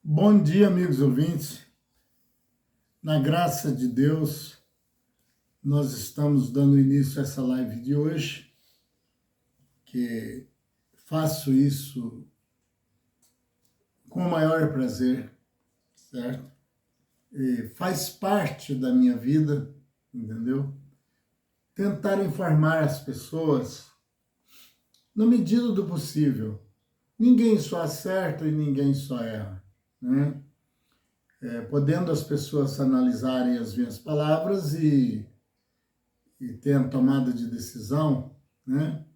Bom dia, amigos ouvintes. Na graça de Deus, nós estamos dando início a essa live de hoje, que faço isso com o maior prazer, certo? E faz parte da minha vida, entendeu? Tentar informar as pessoas na medida do possível. Ninguém só acerta e ninguém só erra, né? Podendo as pessoas analisarem as minhas palavras e ter a tomada de decisão, né?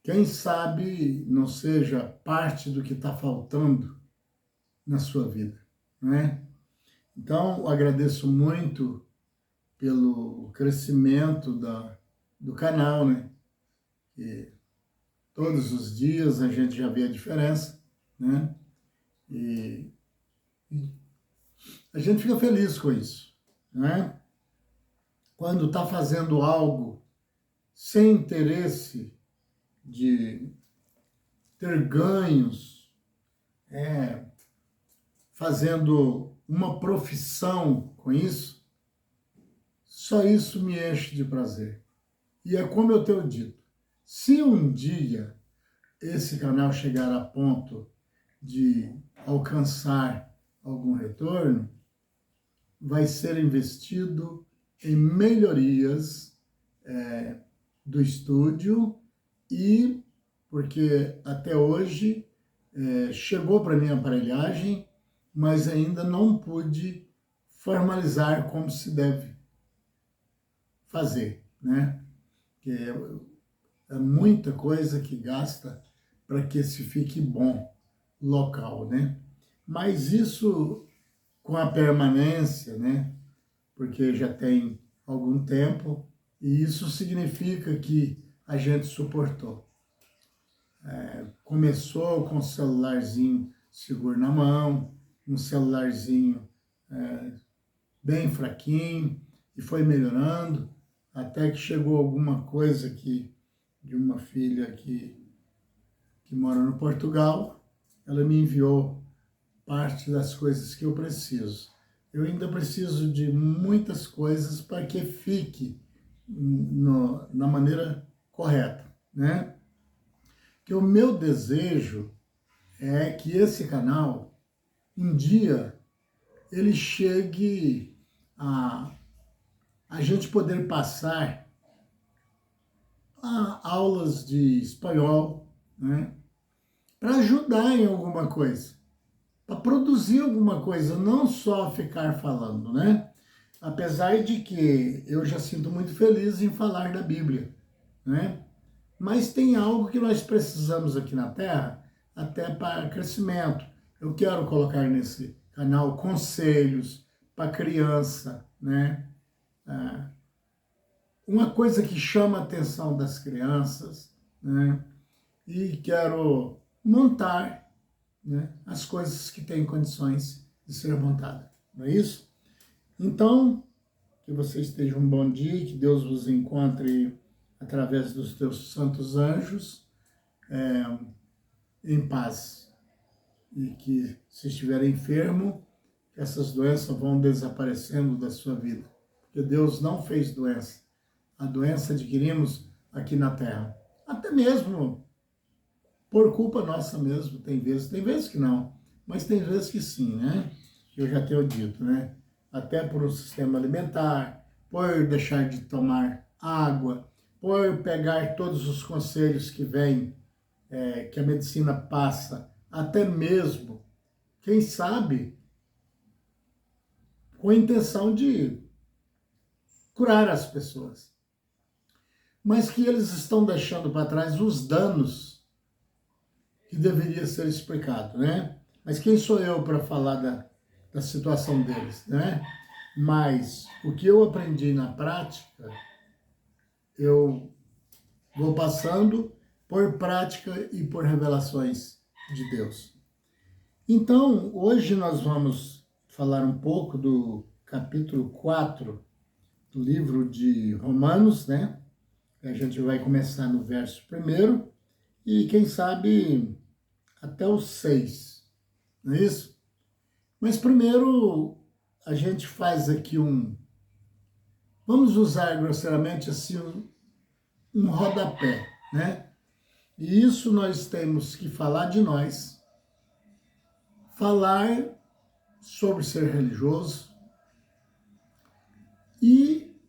Quem sabe não seja parte do que está faltando na sua vida, né? Então, agradeço muito pelo crescimento do canal, né? E todos os dias a gente já vê a diferença, né? E a gente fica feliz com isso, né? Quando está fazendo algo sem interesse de ter ganhos, fazendo uma profissão com isso, só isso me enche de prazer. E é como eu tenho dito, se um dia esse canal chegar a ponto de alcançar algum retorno, vai ser investido em melhorias do estúdio e porque até hoje chegou para mim a aparelhagem, mas ainda não pude formalizar como se deve fazer, né? Que é muita coisa que gasta para que se fique bom local, né? Mas isso com a permanência, né? Porque já tem algum tempo e isso significa que a gente suportou. Começou com um celularzinho seguro na mão, um celularzinho bem fraquinho, e foi melhorando, até que chegou alguma coisa de uma filha que mora no Portugal, ela me enviou parte das coisas que eu preciso. Eu ainda preciso de muitas coisas para que fique na maneira correta, né? Que o meu desejo é que esse canal, um dia, ele chegue a gente poder passar aulas de espanhol, né? Para ajudar em alguma coisa, para produzir alguma coisa, não só ficar falando, né? Apesar de que eu já sinto muito feliz em falar da Bíblia, né? Mas tem algo que nós precisamos aqui na Terra, até para crescimento. Eu quero colocar nesse canal conselhos para criança, né? Uma coisa que chama a atenção das crianças, né? E quero montar, né, as coisas que têm condições de ser montada, não é isso? Então, que vocês estejam um bom dia, que Deus vos encontre através dos teus santos anjos, em paz. E que, se estiver enfermo, essas doenças vão desaparecendo da sua vida. Porque Deus não fez doença. A doença adquirimos aqui na Terra. Até mesmo por culpa nossa mesmo, tem vezes que não, mas tem vezes que sim, né? Eu já tenho dito, né? Até por um sistema alimentar, por deixar de tomar água, por pegar todos os conselhos que vêm, que a medicina passa, até mesmo, quem sabe, com a intenção de curar as pessoas. Mas que eles estão deixando para trás os danos que deveria ser explicado, né? Mas quem sou eu para falar da situação deles, né? Mas o que eu aprendi na prática, eu vou passando por prática e por revelações de Deus. Então, hoje nós vamos falar um pouco do capítulo 4 do livro de Romanos, né? A gente vai começar no verso 1 e, quem sabe, até o 6, não é isso? Mas primeiro a gente faz aqui vamos usar grosseiramente assim, um rodapé, né? E isso nós temos que falar de nós, falar sobre ser religioso e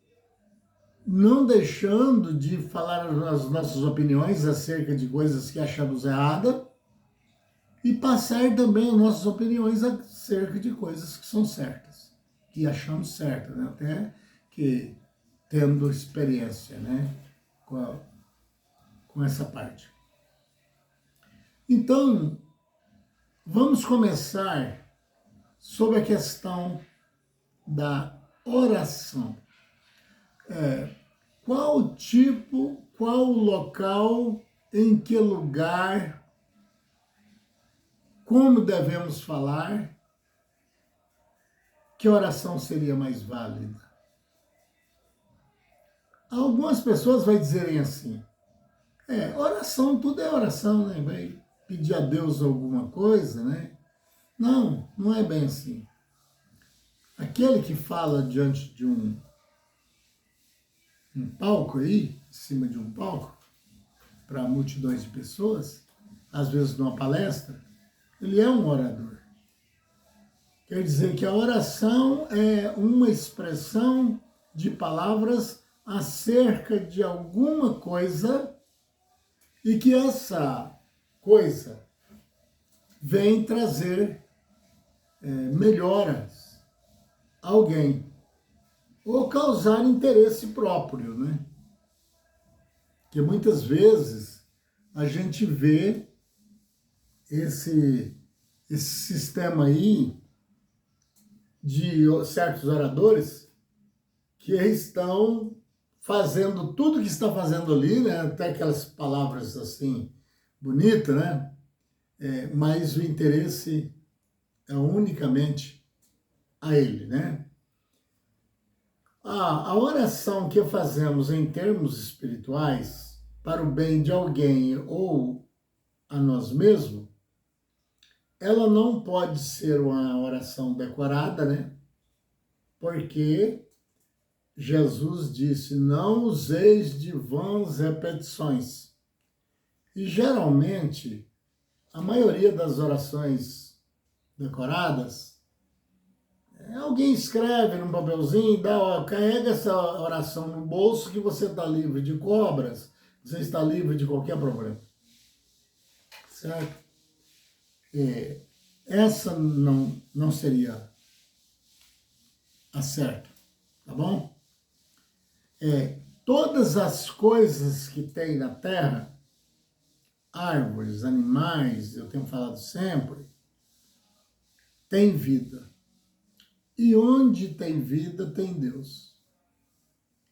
não deixando de falar as nossas opiniões acerca de coisas que achamos errada e passar também as nossas opiniões acerca de coisas que são certas, que achamos certas, né? Até que tendo experiência, né? Com essa parte. Então, vamos começar sobre a questão da oração. Qual tipo, qual local, em que lugar, como devemos falar, que oração seria mais válida? Algumas pessoas vão dizerem assim, oração, tudo é oração, né? Vai pedir a Deus alguma coisa, né? Não, não é bem assim. Aquele que fala diante de um palco aí, em cima de um palco, para multidões de pessoas, às vezes numa palestra, ele é um orador. Quer dizer que a oração é uma expressão de palavras acerca de alguma coisa e que essa coisa vem trazer melhoras a alguém ou causar interesse próprio, né? Que muitas vezes a gente vê esse sistema aí de certos oradores que estão fazendo tudo que está fazendo ali, né? Até aquelas palavras assim bonitas, né? Mas o interesse é unicamente a ele, né? A oração que fazemos em termos espirituais para o bem de alguém ou a nós mesmos, ela não pode ser uma oração decorada, né? Porque Jesus disse, não useis de vãs repetições. E geralmente, a maioria das orações decoradas, alguém escreve num papelzinho, carrega essa oração no bolso que você está livre de cobras, você está livre de qualquer problema. Certo? Essa não seria a certa, tá bom? Todas as coisas que tem na Terra, árvores, animais, eu tenho falado sempre, têm vida. E onde tem vida, tem Deus.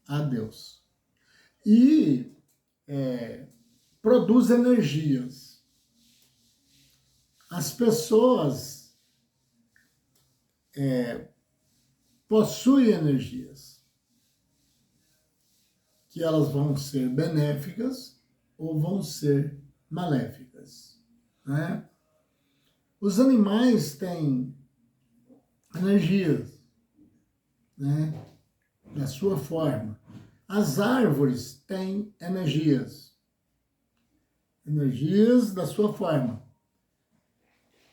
Há Deus. E produz energias. As pessoas possuem energias, que elas vão ser benéficas ou vão ser maléficas, né? Os animais têm energias, né? Da sua forma. As árvores têm energias da sua forma.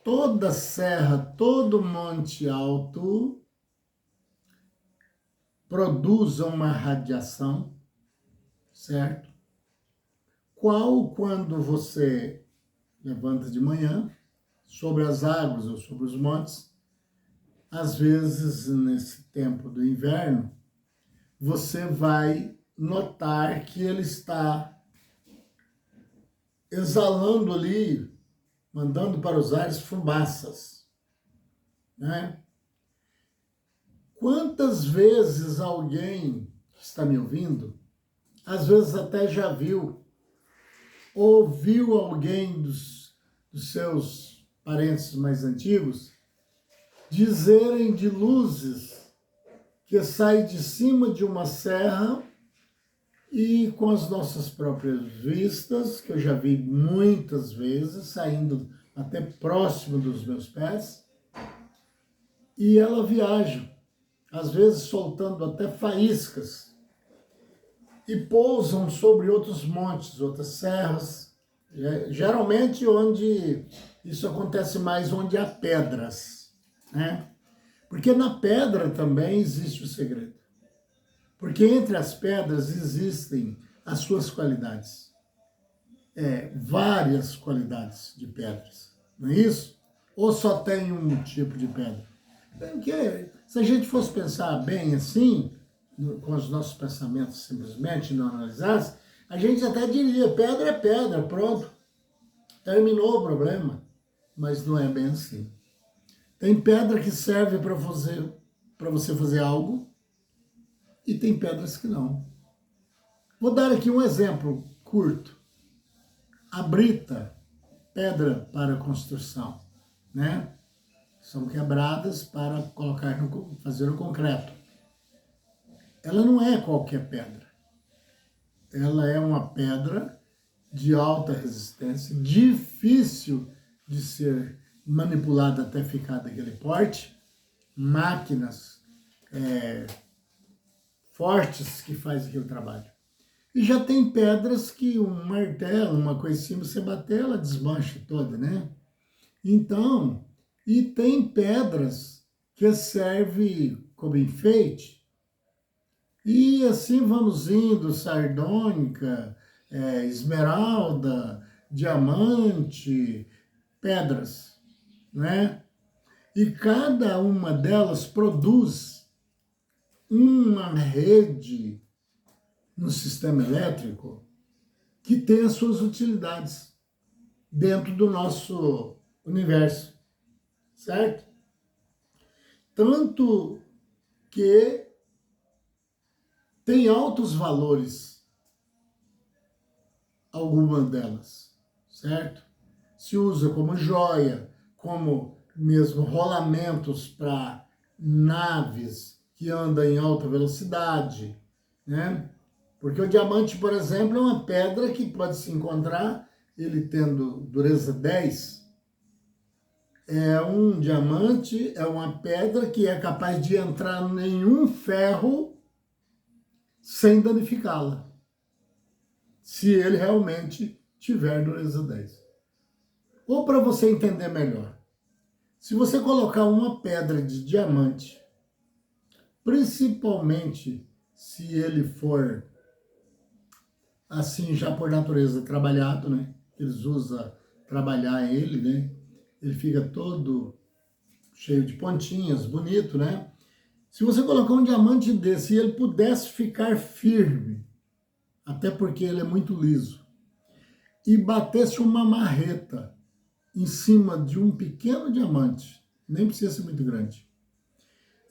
Toda serra, todo monte alto produz uma radiação, certo? Qual, quando você levanta de manhã, sobre as águas ou sobre os montes, às vezes, nesse tempo do inverno, você vai notar que ele está exalando ali, mandando para os ares fumaças, né? Quantas vezes alguém que está me ouvindo, às vezes até já viu, ouviu alguém dos seus parentes mais antigos dizerem de luzes que saem de cima de uma serra e com as nossas próprias vistas, que eu já vi muitas vezes, saindo até próximo dos meus pés, e ela viaja, às vezes soltando até faíscas, e pousam sobre outros montes, outras serras, geralmente onde isso acontece mais onde há pedras, né? Porque na pedra também existe o segredo. Porque entre as pedras existem as suas qualidades. Várias qualidades de pedras, não é isso? Ou só tem um tipo de pedra? Porque se a gente fosse pensar bem assim, com os nossos pensamentos simplesmente, não analisasse, a gente até diria, pedra é pedra, pronto, terminou o problema. Mas não é bem assim. Tem pedra que serve para você fazer algo e tem pedras que não. Vou dar aqui um exemplo curto. A brita, pedra para construção, né? São quebradas para fazer o concreto. Ela não é qualquer pedra. Ela é uma pedra de alta resistência, difícil de ser manipulada até ficar daquele porte, máquinas fortes que fazem aquele trabalho. E já tem pedras que um martelo, uma coisa assim, você bater, ela desmancha toda, né? Então, e tem pedras que servem como enfeite, e assim vamos indo, sardônica, esmeralda, diamante, pedras, né? E cada uma delas produz uma rede no sistema elétrico que tem as suas utilidades dentro do nosso universo, certo? Tanto que tem altos valores algumas delas, certo? Se usa como joia, como mesmo rolamentos para naves que andam em alta velocidade, né? Porque o diamante, por exemplo, é uma pedra que pode se encontrar, ele tendo dureza 10, é um diamante, é uma pedra que é capaz de entrar em nenhum ferro sem danificá-la, se ele realmente tiver dureza 10. Ou para você entender melhor, se você colocar uma pedra de diamante, principalmente se ele for assim já por natureza trabalhado, né? Eles usam trabalhar ele, né? Ele fica todo cheio de pontinhas, bonito, né? Se você colocar um diamante desse e ele pudesse ficar firme, até porque ele é muito liso, e batesse uma marreta em cima de um pequeno diamante, nem precisa ser muito grande,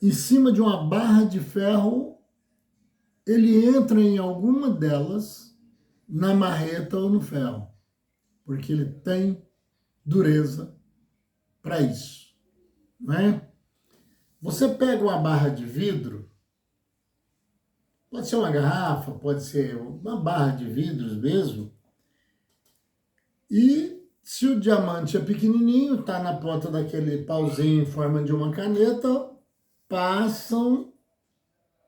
em cima de uma barra de ferro, ele entra em alguma delas na marreta ou no ferro, porque ele tem dureza para isso, né? Você pega uma barra de vidro, pode ser uma garrafa, pode ser uma barra de vidros mesmo, e se o diamante é pequenininho, está na ponta daquele pauzinho em forma de uma caneta, passam,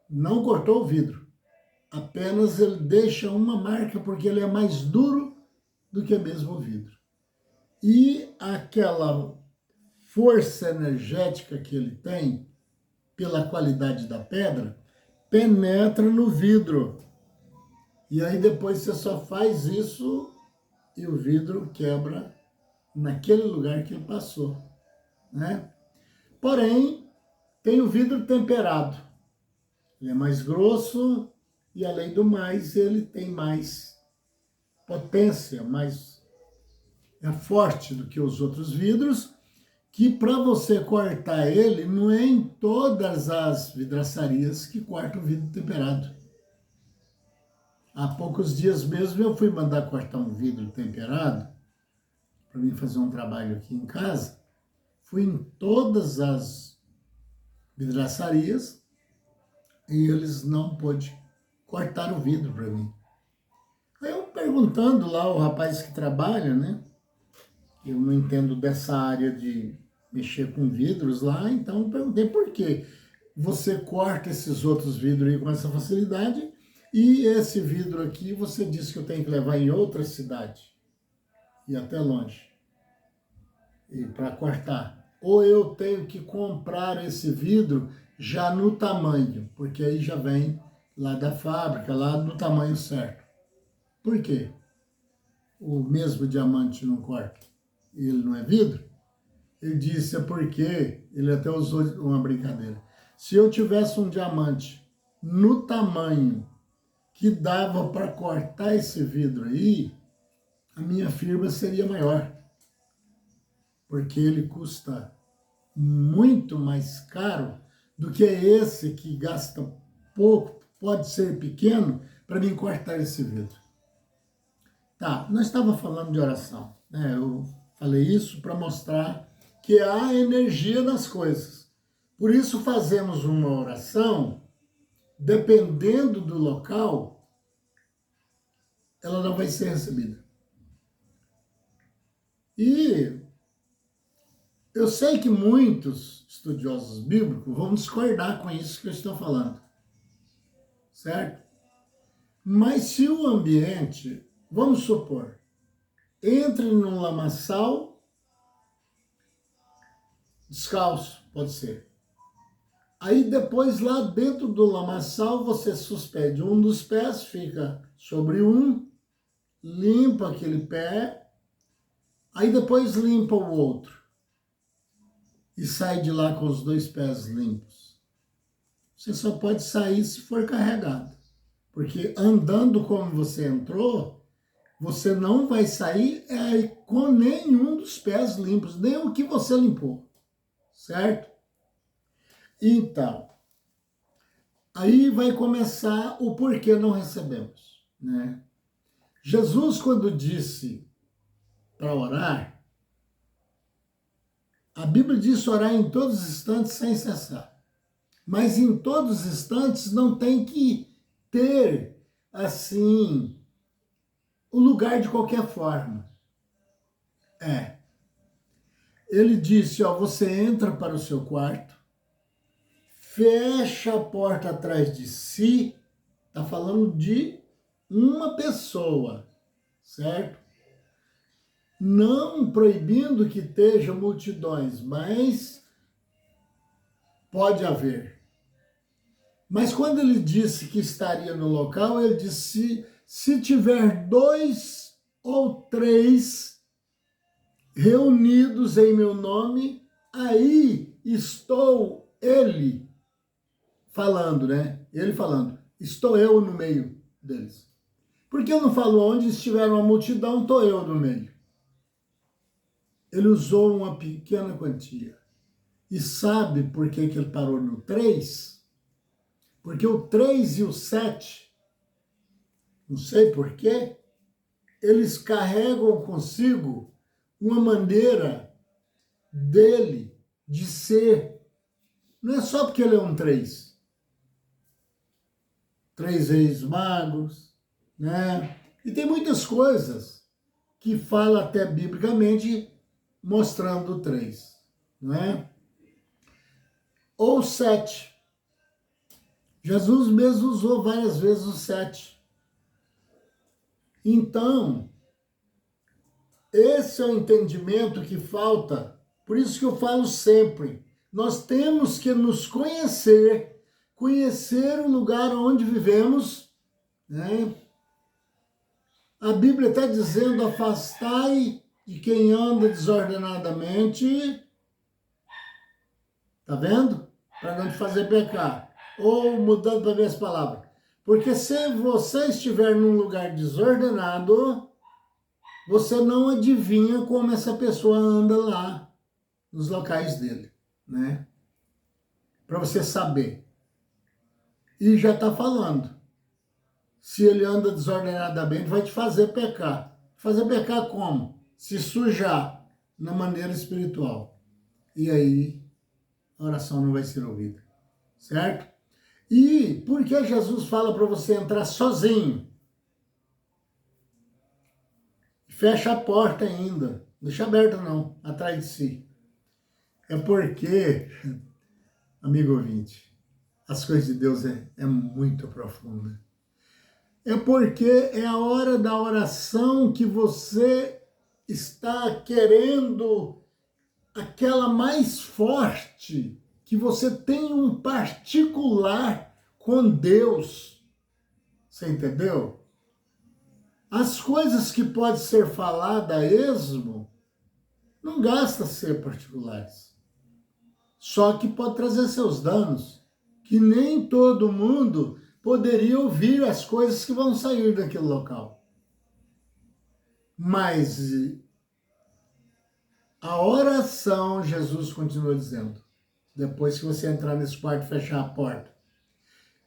não cortou o vidro, apenas ele deixa uma marca porque ele é mais duro do que mesmo o vidro. E aquela força energética que ele tem, pela qualidade da pedra, penetra no vidro. E aí depois você só faz isso e o vidro quebra naquele lugar que ele passou, né? Porém, tem o vidro temperado. Ele é mais grosso e, além do mais, ele tem mais potência, mais forte do que os outros vidros, que para você cortar ele, não é em todas as vidraçarias que corta o vidro temperado. Há poucos dias mesmo eu fui mandar cortar um vidro temperado para mim fazer um trabalho aqui em casa. Fui em todas as vidraçarias e eles não pôde cortar o vidro para mim. Aí eu perguntando lá, o rapaz que trabalha, né? Eu não entendo dessa área de mexer com vidros lá, então eu perguntei por quê. Você corta esses outros vidros aí com essa facilidade e esse vidro aqui você disse que eu tenho que levar em outra cidade e até longe e para cortar. Ou eu tenho que comprar esse vidro já no tamanho, porque aí já vem lá da fábrica, lá no tamanho certo. Por quê? O mesmo diamante não corta e ele não é vidro? Ele disse, é porque, ele até usou uma brincadeira, se eu tivesse um diamante no tamanho que dava para cortar esse vidro aí, a minha firma seria maior, porque ele custa muito mais caro do que esse que gasta pouco, pode ser pequeno, para mim cortar esse vidro. Tá, nós estávamos falando de oração, né? Eu falei isso para mostrar que há energia nas coisas. Por isso fazemos uma oração, dependendo do local, ela não vai ser recebida. E eu sei que muitos estudiosos bíblicos vão discordar com isso que eu estou falando, certo? Mas se o ambiente, vamos supor, entre num lamaçal descalço, pode ser. Aí depois lá dentro do lamaçal você suspende um dos pés, fica sobre um, limpa aquele pé, aí depois limpa o outro e sai de lá com os dois pés limpos. Você só pode sair se for carregado, porque andando como você entrou, você não vai sair com nenhum dos pés limpos, nem o que você limpou, certo? Então, aí vai começar o porquê não recebemos, né? Jesus, quando disse para orar, a Bíblia diz orar em todos os instantes sem cessar. Mas em todos os instantes não tem que ter, assim, o lugar de qualquer forma. Ele disse, ó, você entra para o seu quarto, fecha a porta atrás de si, está falando de uma pessoa, certo? Não proibindo que esteja multidões, mas pode haver. Mas quando ele disse que estaria no local, ele disse, se tiver 2 ou 3 reunidos em meu nome, aí estou ele falando, né? Ele falando, estou eu no meio deles. Porque eu não falo onde estiver uma multidão, estou eu no meio. Ele usou uma pequena quantia. E sabe por que ele parou no 3? Porque o 3 e o 7, não sei por quê, eles carregam consigo uma maneira dele de ser. Não é só porque ele é um 3. 3 reis magos, né? E tem muitas coisas que fala até biblicamente mostrando o 3, não é? Ou 7. Jesus mesmo usou várias vezes o 7. Então, esse é o entendimento que falta. Por isso que eu falo sempre, nós temos que nos conhecer, conhecer o lugar onde vivemos, né? A Bíblia está dizendo, afastai de quem anda desordenadamente, tá vendo? Para não te fazer pecar. Ou mudando para ver as palavras. Porque se você estiver num lugar desordenado, você não adivinha como essa pessoa anda lá nos locais dele, né? Para você saber. E já está falando. Se ele anda desordenadamente, vai te fazer pecar. Fazer pecar como? Se sujar na maneira espiritual. E aí, a oração não vai ser ouvida. Certo? E por que Jesus fala para você entrar sozinho? Fecha a porta ainda. Deixa aberta não, atrás de si. É porque, amigo ouvinte, as coisas de Deus é muito profunda. É porque é a hora da oração que você está querendo aquela mais forte, que você tem um particular com Deus. Você entendeu? As coisas que podem ser faladas a esmo, não gasta ser particulares. Só que pode trazer seus danos, que nem todo mundo poderia ouvir as coisas que vão sair daquele local. Mas a oração, Jesus continua dizendo, depois que você entrar nesse quarto e fechar a porta,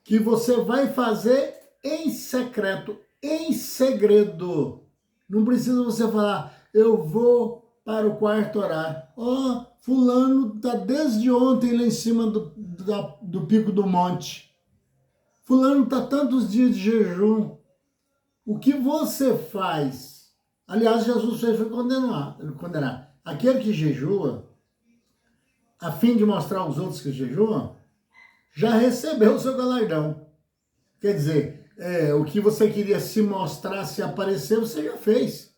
que você vai fazer em secreto, em segredo. Não precisa você falar, eu vou para o quarto orar. Ó, fulano está desde ontem lá em cima do pico do monte. Fulano está tantos dias de jejum. O que você faz? Aliás, Jesus foi condenar. Aquele que jejua, a fim de mostrar aos outros que jejuam, já recebeu o seu galardão. Quer dizer, o que você queria se mostrar, se aparecer, você já fez.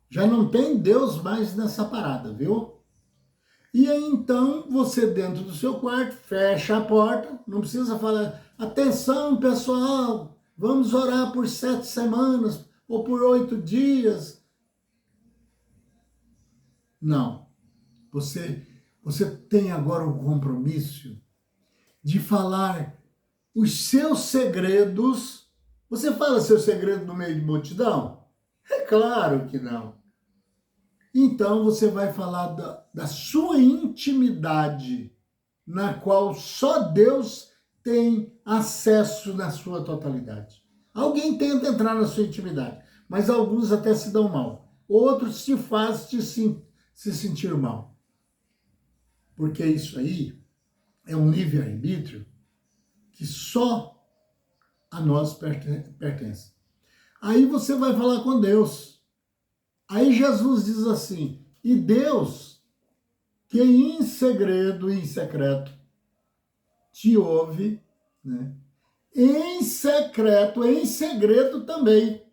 Já não tem Deus mais nessa parada, viu? E aí, então, você dentro do seu quarto, fecha a porta, não precisa falar, atenção, pessoal, vamos orar por 7 semanas ou por 8 dias. Não. Você tem agora o compromisso de falar os seus segredos. Você fala seu segredo no meio de multidão? É claro que não. Então você vai falar da sua intimidade, na qual só Deus tem acesso na sua totalidade. Alguém tenta entrar na sua intimidade, mas alguns até se dão mal. Outros te fazem se sentir mal. Porque isso aí é um livre-arbítrio que só a nós pertence. Aí você vai falar com Deus. Aí Jesus diz assim, e Deus, que em segredo e em secreto te ouve, né? Em secreto, em segredo também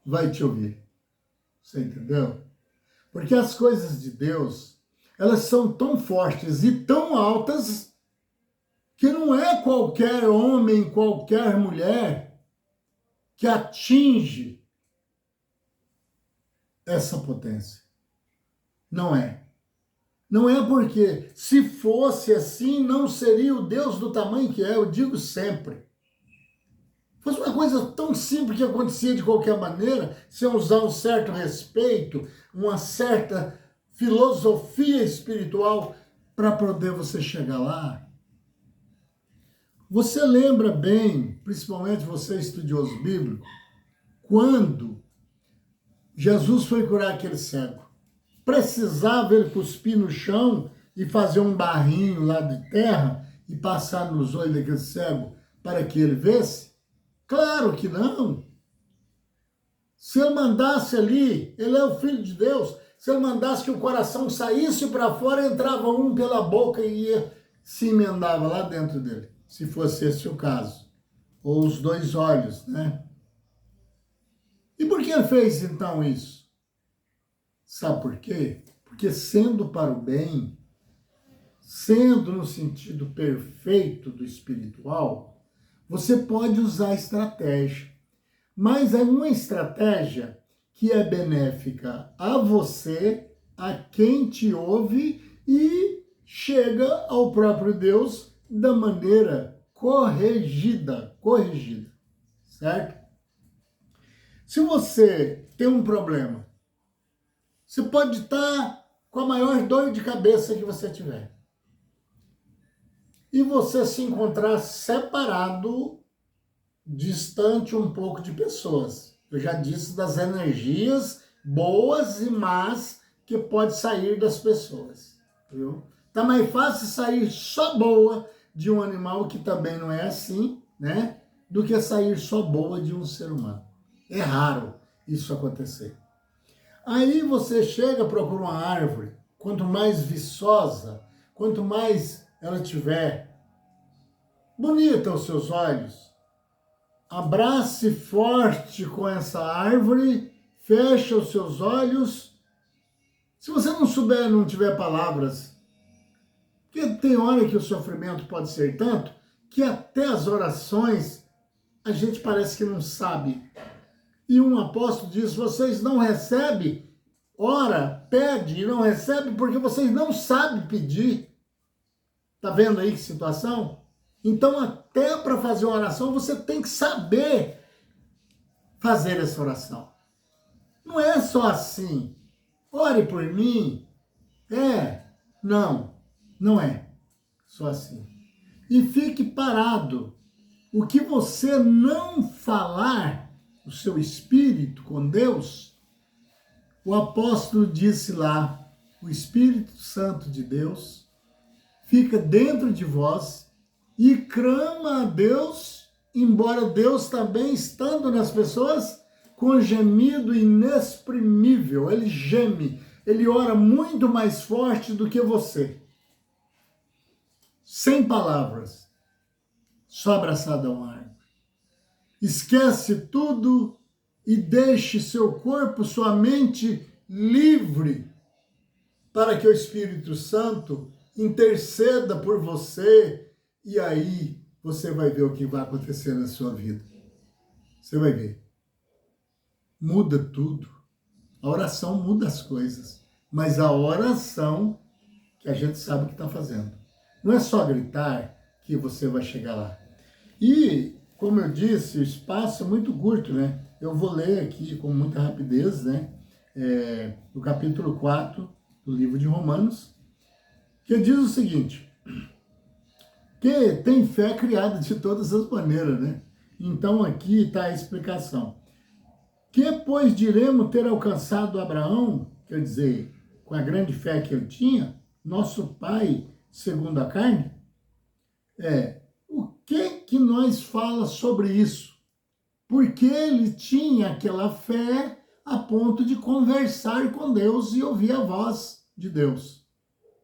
vai te ouvir. Você entendeu? Porque as coisas de Deus, elas são tão fortes e tão altas que não é qualquer homem, qualquer mulher que atinge essa potência. Não é. Não é porque, se fosse assim, não seria o Deus do tamanho que é, eu digo sempre. Fosse uma coisa tão simples que acontecia de qualquer maneira, sem usar um certo respeito, uma certa filosofia espiritual para poder você chegar lá. Você lembra bem, principalmente você estudioso bíblico, quando Jesus foi curar aquele cego. Precisava ele cuspir no chão e fazer um barrinho lá de terra e passar nos olhos daquele cego para que ele visse? Claro que não. Se ele mandasse ali, ele é o Filho de Deus, se ele mandasse que o coração saísse para fora, entrava um pela boca e ia, se emendava lá dentro dele, se fosse esse o caso. Ou os 2 olhos, né? E por que ele fez então isso? Sabe por quê? Porque sendo para o bem, sendo no sentido perfeito do espiritual, você pode usar estratégia. Mas é uma estratégia que é benéfica a você, a quem te ouve e chega ao próprio Deus da maneira corrigida, certo? Se você tem um problema, você pode estar com a maior dor de cabeça que você tiver. E você se encontrar separado, distante um pouco de pessoas. Eu já disse das energias boas e más que pode sair das pessoas. Viu? Tá mais fácil sair só boa de um animal, que também não é assim, né? Do que sair só boa de um ser humano. É raro isso acontecer. Aí você chega, procura uma árvore, quanto mais viçosa, quanto mais ela tiver bonita aos seus olhos, abrace forte com essa árvore, fecha os seus olhos. Se você não souber, não tiver palavras, porque tem hora que o sofrimento pode ser tanto que até as orações a gente parece que não sabe. E um apóstolo diz, vocês não recebem, ora, pede e não recebe porque vocês não sabem pedir. Tá vendo aí que situação? Então, até para fazer uma oração, você tem que saber fazer essa oração. Não é só assim, ore por mim. Não é só assim. E fique parado. O que você não falar, o seu espírito com Deus, o apóstolo disse lá, o Espírito Santo de Deus fica dentro de vós e clama a Deus, embora Deus também estando nas pessoas, com gemido inexprimível. Ele geme, ele ora muito mais forte do que você. Sem palavras, só abraçado a uma árvore. Esquece tudo e deixe seu corpo, sua mente livre para que o Espírito Santo interceda por você e aí você vai ver o que vai acontecer na sua vida. Você vai ver. Muda tudo. A oração muda as coisas, mas a oração que a gente sabe o que está fazendo. Não é só gritar que você vai chegar lá. E, como eu disse, o espaço é muito curto, né? Eu vou ler aqui com muita rapidez, né? O capítulo 4 do livro de Romanos, que diz o seguinte, que tem fé criada de todas as maneiras, né? Então aqui está a explicação. Que, pois, diremos ter alcançado Abraão, quer dizer, com a grande fé que ele tinha, nosso pai segundo a carne? O que nós fala sobre isso? Porque ele tinha aquela fé a ponto de conversar com Deus e ouvir a voz de Deus,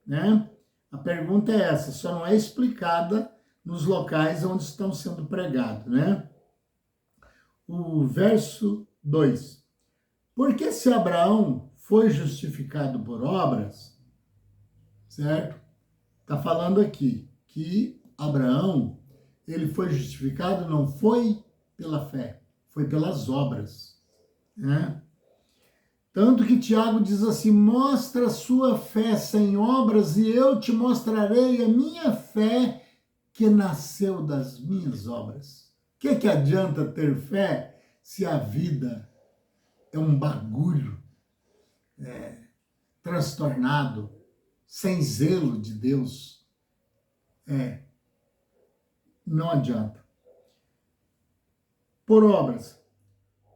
né? A pergunta é essa, só não é explicada nos locais onde estão sendo pregados, né? O verso 2. Porque se Abraão foi justificado por obras, certo? Está falando aqui que Abraão, ele foi justificado não foi pela fé, foi pelas obras, né? Tanto que Tiago diz assim, mostra a sua fé sem obras e eu te mostrarei a minha fé que nasceu das minhas obras. O que adianta ter fé se a vida é um bagulho transtornado, sem zelo de Deus? Não adianta. Por obras,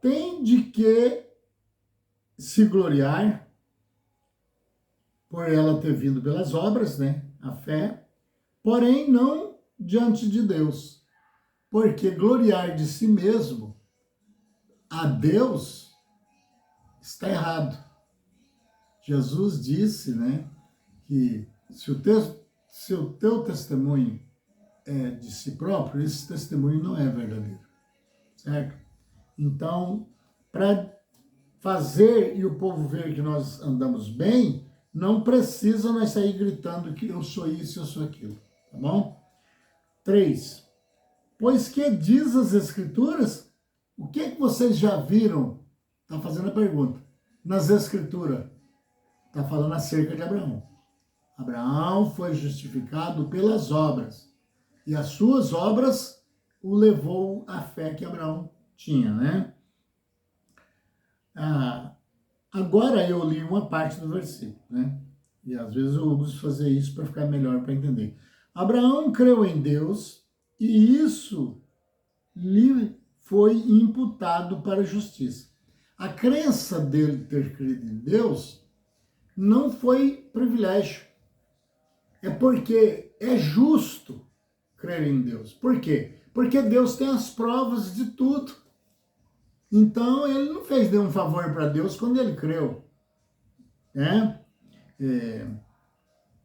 tem de que se gloriar por ela ter vindo pelas obras, né? A fé, porém não diante de Deus, porque gloriar de si mesmo a Deus está errado. Jesus disse, né, que se o teu testemunho é de si próprio, esse testemunho não é verdadeiro, certo? Então, para fazer e o povo ver que nós andamos bem, não precisa nós sair gritando que eu sou isso, eu sou aquilo, tá bom? 3. Pois que diz as Escrituras? O que vocês já viram? Está fazendo a pergunta. Nas Escrituras, está falando acerca de Abraão. Abraão foi justificado pelas obras. E as suas obras o levou à fé que Abraão tinha, né? Agora eu li uma parte do versículo, né? E às vezes eu uso fazer isso para ficar melhor para entender. Abraão creu em Deus e isso lhe foi imputado para a justiça. A crença dele ter crido em Deus não foi privilégio. É porque é justo crer em Deus. Por quê? Porque Deus tem as provas de tudo. Então, ele não fez nenhum favor para Deus quando ele creu. né? É,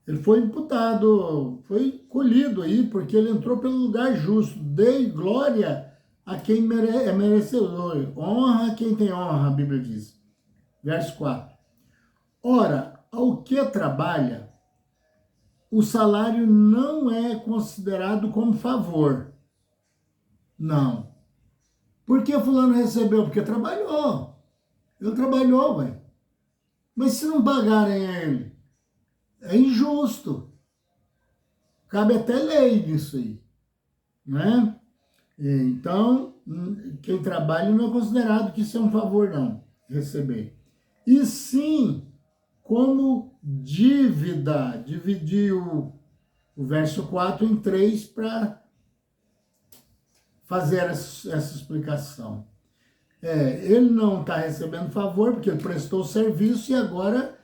ele foi imputado, foi colhido aí, porque ele entrou pelo lugar justo. Dei glória a quem é merecedor. Honra quem tem honra, a Bíblia diz. Verso 4. Ora, ao que trabalha, o salário não é considerado como favor. Não. Por que fulano recebeu? Porque trabalhou. Ele trabalhou, velho. Mas se não pagarem a ele, é injusto. Cabe até lei nisso aí, né? Então, quem trabalha não é considerado que isso é um favor, não, receber. E sim, como dívida, dividir o verso 4 em 3 para fazer essa explicação. Ele não está recebendo favor, porque ele prestou serviço e agora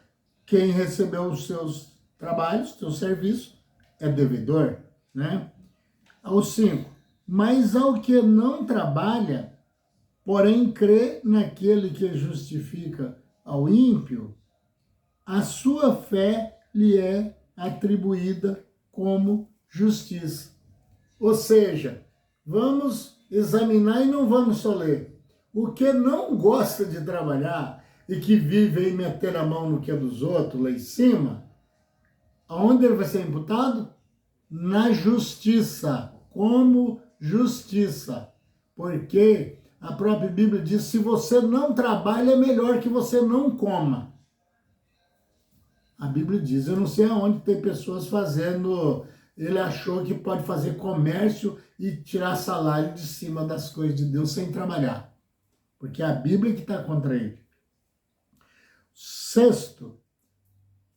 quem recebeu os seus trabalhos, seu serviço, é devedor, né? Ao 5. Mas ao que não trabalha, porém crê naquele que justifica ao ímpio, a sua fé lhe é atribuída como justiça. Ou seja, vamos examinar e não vamos só ler. O que não gosta de trabalhar e que vive aí metendo a mão no que é dos outros lá em cima, aonde ele vai ser imputado? Na justiça, como justiça. Porque a própria Bíblia diz, se você não trabalha, é melhor que você não coma. A Bíblia diz, eu não sei aonde tem pessoas fazendo, ele achou que pode fazer comércio e tirar salário de cima das coisas de Deus sem trabalhar. Porque é a Bíblia que está contra ele. 6.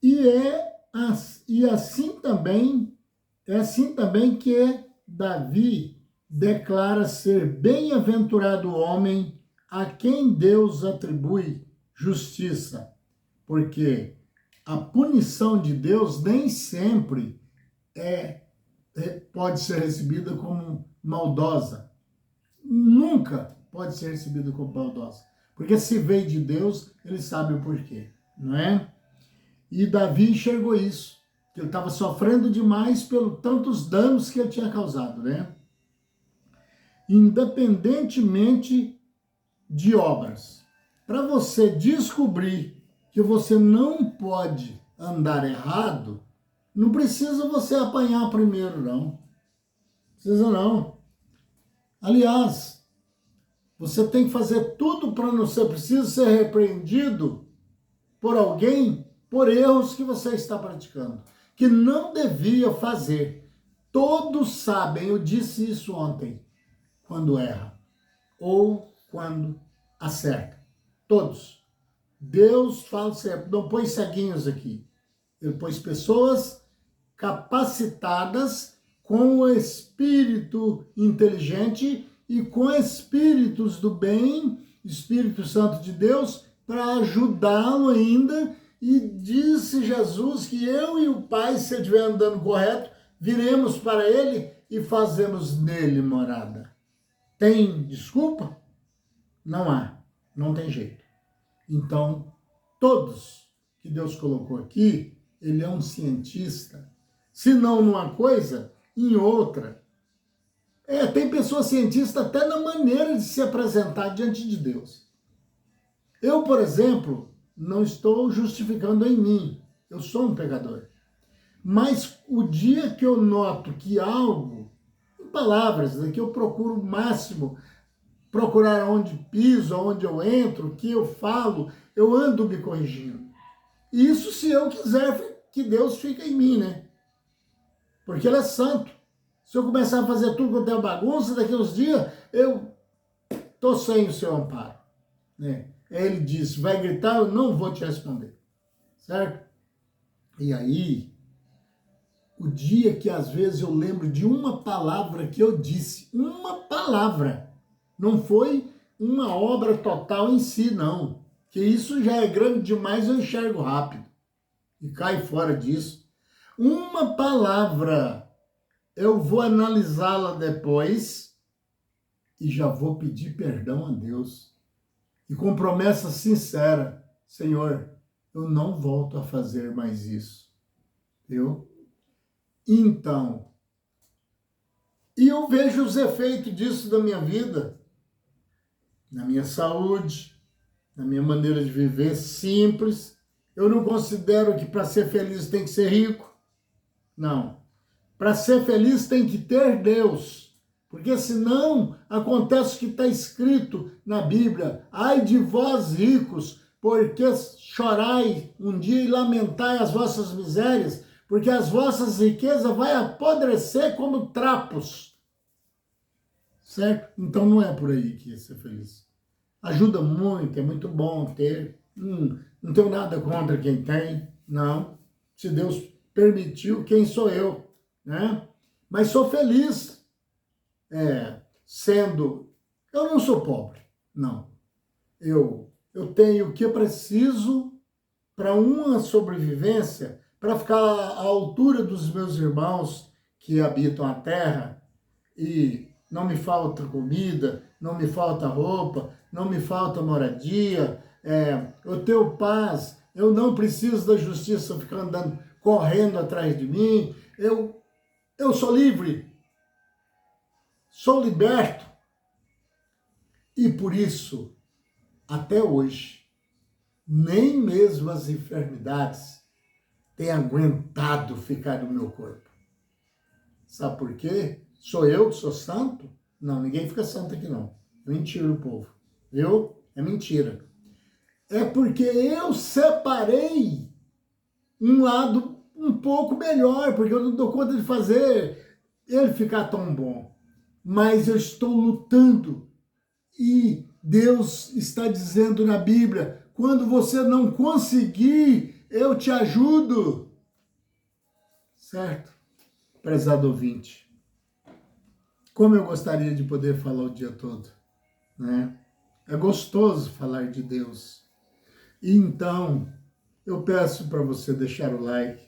E assim também que Davi declara ser bem-aventurado o homem a quem Deus atribui justiça, porque a punição de Deus nem sempre pode ser recebida como maldosa. Nunca pode ser recebida como maldosa. Porque se veio de Deus, ele sabe o porquê, não é? E Davi enxergou isso, que ele estava sofrendo demais pelos tantos danos que ele tinha causado, né? Independentemente de obras. Para você descobrir que você não pode andar errado, não precisa você apanhar primeiro, não. Precisa não. Aliás, você tem que fazer tudo para não ser preciso ser repreendido por alguém por erros que você está praticando, que não devia fazer. Todos sabem, eu disse isso ontem, quando erra ou quando acerta. Todos. Deus fala sempre, não põe ceguinhos aqui. Ele pôs pessoas capacitadas com o espírito inteligente e com espíritos do bem, Espírito Santo de Deus, para ajudá-lo ainda. E disse Jesus que eu e o Pai, se eu estiver andando correto, viremos para ele e fazemos nele morada. Tem desculpa? Não há, não tem jeito. Então, todos que Deus colocou aqui, ele é um cientista, se não numa coisa, em outra. Tem pessoa cientista até na maneira de se apresentar diante de Deus. Eu, por exemplo, não estou justificando em mim, eu sou um pecador. Mas o dia que eu noto que algo, em palavras, que eu procuro o máximo, procurar onde piso, onde eu entro, o que eu falo, eu ando me corrigindo. Isso se eu quiser que Deus fique em mim, né? Porque ele é santo. Se eu começar a fazer tudo quanto é bagunça, daqui uns dias, eu estou sem o seu amparo, né? Ele disse, vai gritar, eu não vou te responder, certo? E aí, o dia que às vezes eu lembro de uma palavra que eu disse, uma palavra, não foi uma obra total em si, não, que isso já é grande demais, eu enxergo rápido e cai fora disso. Uma palavra, eu vou analisá-la depois e já vou pedir perdão a Deus. E com promessa sincera, Senhor, eu não volto a fazer mais isso, viu? Então, e eu vejo os efeitos disso na minha vida, na minha saúde, na minha maneira de viver simples. Eu não considero que para ser feliz tem que ser rico. Não. Para ser feliz tem que ter Deus. Porque senão acontece o que está escrito na Bíblia. Ai de vós ricos, porque chorai um dia e lamentai as vossas misérias, porque as vossas riquezas vai apodrecer como trapos. Certo? Então não é por aí que é ser feliz. Ajuda muito, é muito bom ter. Não tenho nada contra quem tem, não. Se Deus permitiu, quem sou eu, né? Mas sou feliz sendo... Eu não sou pobre, não. Eu tenho o que eu preciso para uma sobrevivência, para ficar à altura dos meus irmãos que habitam a terra e não me falta comida, não me falta roupa, não me falta moradia, eu tenho paz, eu não preciso da justiça ficar andando, correndo atrás de mim, eu sou livre, sou liberto. E por isso, até hoje, nem mesmo as enfermidades têm aguentado ficar no meu corpo. Sabe por quê? Sou eu que sou santo? Não, ninguém fica santo aqui não. É mentira o povo, viu? É mentira. É porque eu separei um lado um pouco melhor, porque eu não dou conta de fazer ele ficar tão bom. Mas eu estou lutando e Deus está dizendo na Bíblia, quando você não conseguir, eu te ajudo. Certo? Prezado ouvinte, como eu gostaria de poder falar o dia todo, né? É gostoso falar de Deus. E então, eu peço para você deixar o like.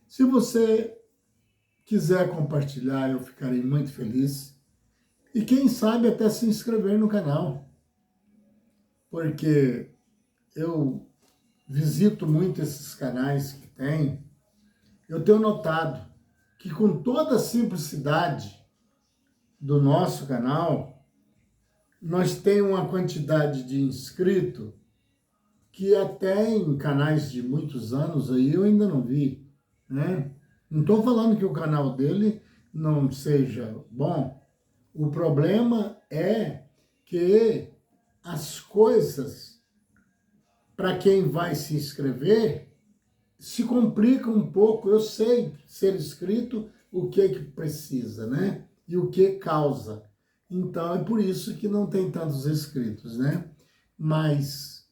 Se você quiser compartilhar, eu ficarei muito feliz. E quem sabe até se inscrever no canal. Porque eu visito muito esses canais que tem. Eu tenho notado que com toda a simplicidade do nosso canal, nós temos uma quantidade de inscritos que até em canais de muitos anos aí eu ainda não vi, né? Não estou falando que o canal dele não seja bom. O problema é que as coisas, para quem vai se inscrever, se complicam um pouco. Eu sei ser inscrito o que precisa, né? E o que causa. Então, é por isso que não tem tantos inscritos, né? Mas,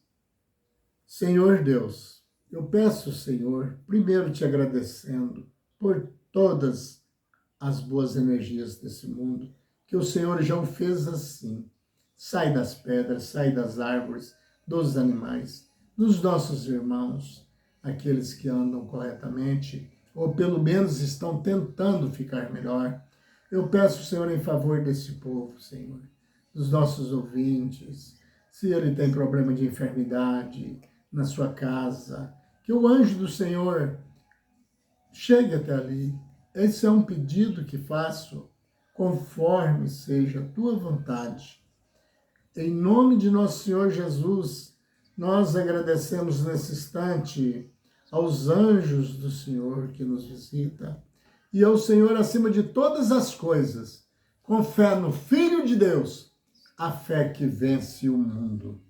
Senhor Deus, eu peço, Senhor, primeiro te agradecendo por todas as boas energias desse mundo, que o Senhor já o fez assim. Sai das pedras, sai das árvores, dos animais, dos nossos irmãos, aqueles que andam corretamente, ou pelo menos estão tentando ficar melhor. Eu peço, Senhor, em favor desse povo, Senhor, dos nossos ouvintes, se ele tem problema de enfermidade na sua casa, que o anjo do Senhor chegue até ali. Esse é um pedido que faço, conforme seja a tua vontade. Em nome de nosso Senhor Jesus, nós agradecemos nesse instante aos anjos do Senhor que nos visita e ao Senhor acima de todas as coisas, com fé no Filho de Deus, a fé que vence o mundo.